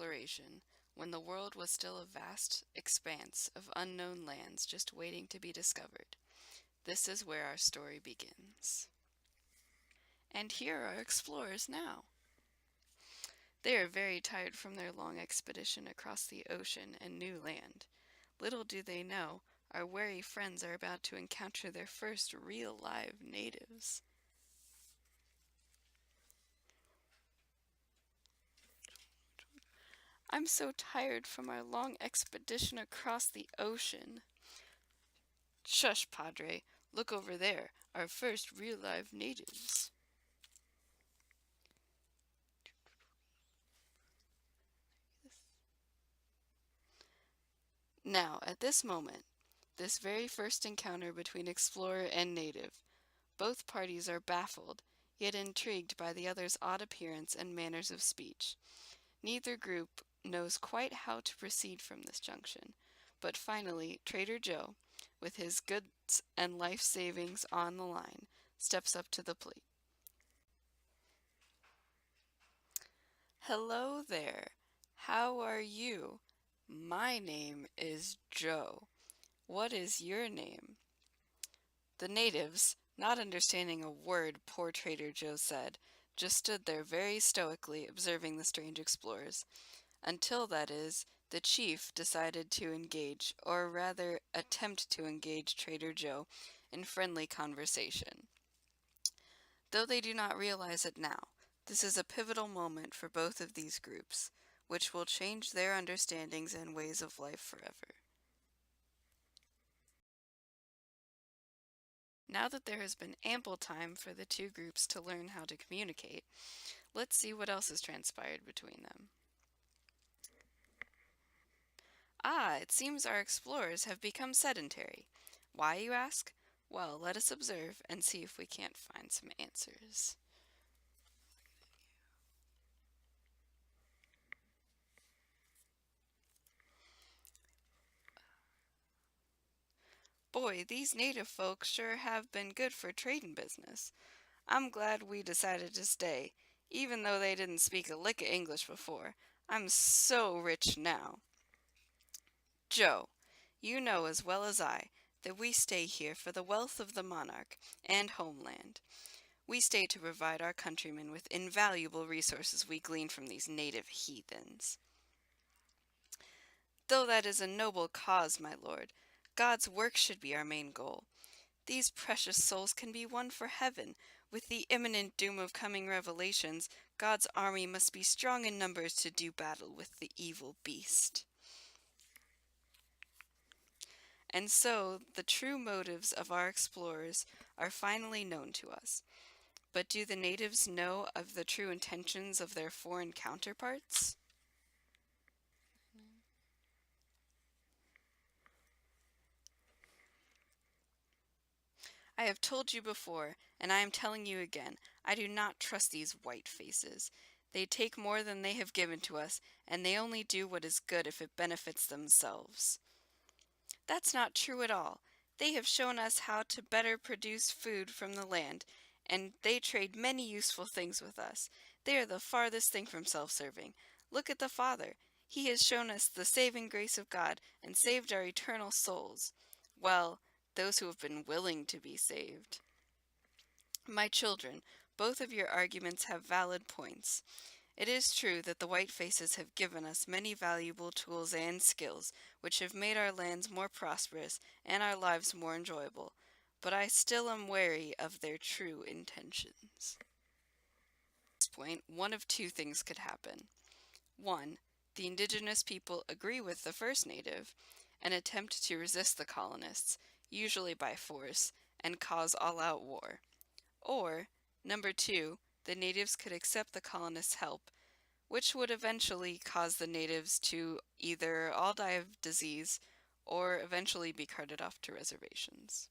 exploration, when the world was still a vast expanse of unknown lands just waiting to be discovered. This is where our story begins. And here are explorers now. They are very tired from their long expedition across the ocean and new land. Little do they know, our wary friends are about to encounter their first real live natives. I'm so tired from our long expedition across the ocean. Shush, Padre. Look over there, our first real live natives. Now, at this moment, this very first encounter between explorer and native, both parties are baffled, yet intrigued by the other's odd appearance and manners of speech. Neither group knows quite how to proceed from this junction, but finally Trader Joe, with his goods and life savings on the line, steps up to the plate. Hello there. How are you? My name is Joe. What is your name? The natives, not understanding a word poor Trader Joe said, just stood there very stoically observing the strange explorers, until, that is, the chief decided to engage, or rather attempt to engage Trader Joe in friendly conversation. Though they do not realize it now, this is a pivotal moment for both of these groups, which will change their understandings and ways of life forever. Now that there has been ample time for the two groups to learn how to communicate, let's see what else has transpired between them. Ah, it seems our explorers have become sedentary. Why, you ask? Well, let us observe and see if we can't find some answers. Boy, these native folks sure have been good for trading business. I'm glad we decided to stay, even though they didn't speak a lick of English before. I'm so rich now. Joe, you know as well as I that we stay here for the wealth of the monarch and homeland. We stay to provide our countrymen with invaluable resources we glean from these native heathens. Though that is a noble cause, my lord, God's work should be our main goal. These precious souls can be won for heaven. With the imminent doom of coming revelations, God's army must be strong in numbers to do battle with the evil beast. And so, the true motives of our explorers are finally known to us. But do the natives know of the true intentions of their foreign counterparts? I have told you before, and I am telling you again, I do not trust these white faces. They take more than they have given to us, and they only do what is good if it benefits themselves. That's not true at all. They have shown us how to better produce food from the land, and they trade many useful things with us. They are the farthest thing from self-serving. Look at the Father. He has shown us the saving grace of God and saved our eternal souls. Well, those who have been willing to be saved. My children, both of your arguments have valid points. It is true that the white faces have given us many valuable tools and skills, which have made our lands more prosperous and our lives more enjoyable, but I still am wary of their true intentions. At this point, one of two things could happen. One, the indigenous people agree with the first native and attempt to resist the colonists, usually by force, and cause all-out war. Or, number two, the natives could accept the colonists' help, which would eventually cause the natives to either all die of disease or eventually be carted off to reservations.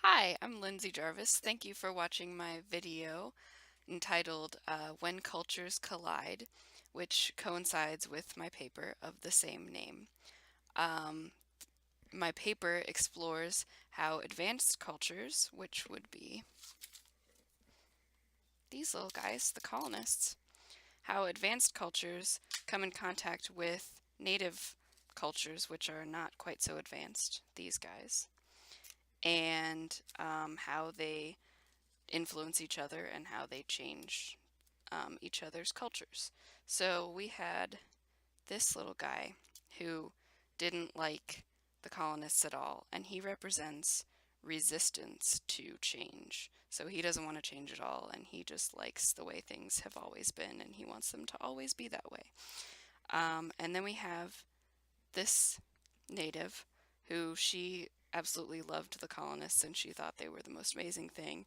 Hi, I'm Lindsay Jarvis. Thank you for watching my video entitled When Cultures Collide, which coincides with my paper of the same name. My paper explores how advanced cultures, which would be these little guys, the colonists, how advanced cultures come in contact with native cultures, which are not quite so advanced, these guys, and how they influence each other and how they change each other's cultures. So we had this little guy who didn't like the colonists at all, and he represents resistance to change. So he doesn't want to change at all, and he just likes the way things have always been, and he wants them to always be that way. And then we have this native who she absolutely loved the colonists and she thought they were the most amazing thing.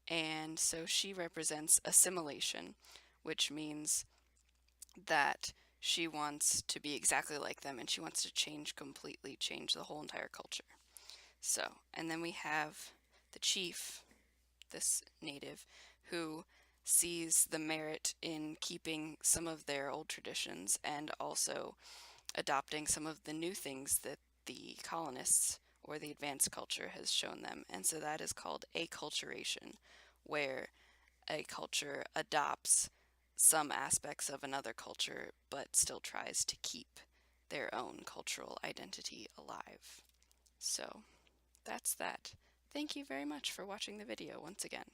And so she represents assimilation, which means that she wants to be exactly like them and she wants to change the whole entire culture. So, and then we have the chief, this native, who sees the merit in keeping some of their old traditions and also adopting some of the new things that the colonists or the advanced culture has shown them. And so that is called acculturation, where a culture adopts some aspects of another culture but still tries to keep their own cultural identity alive. So that's that. Thank you very much for watching the video once again.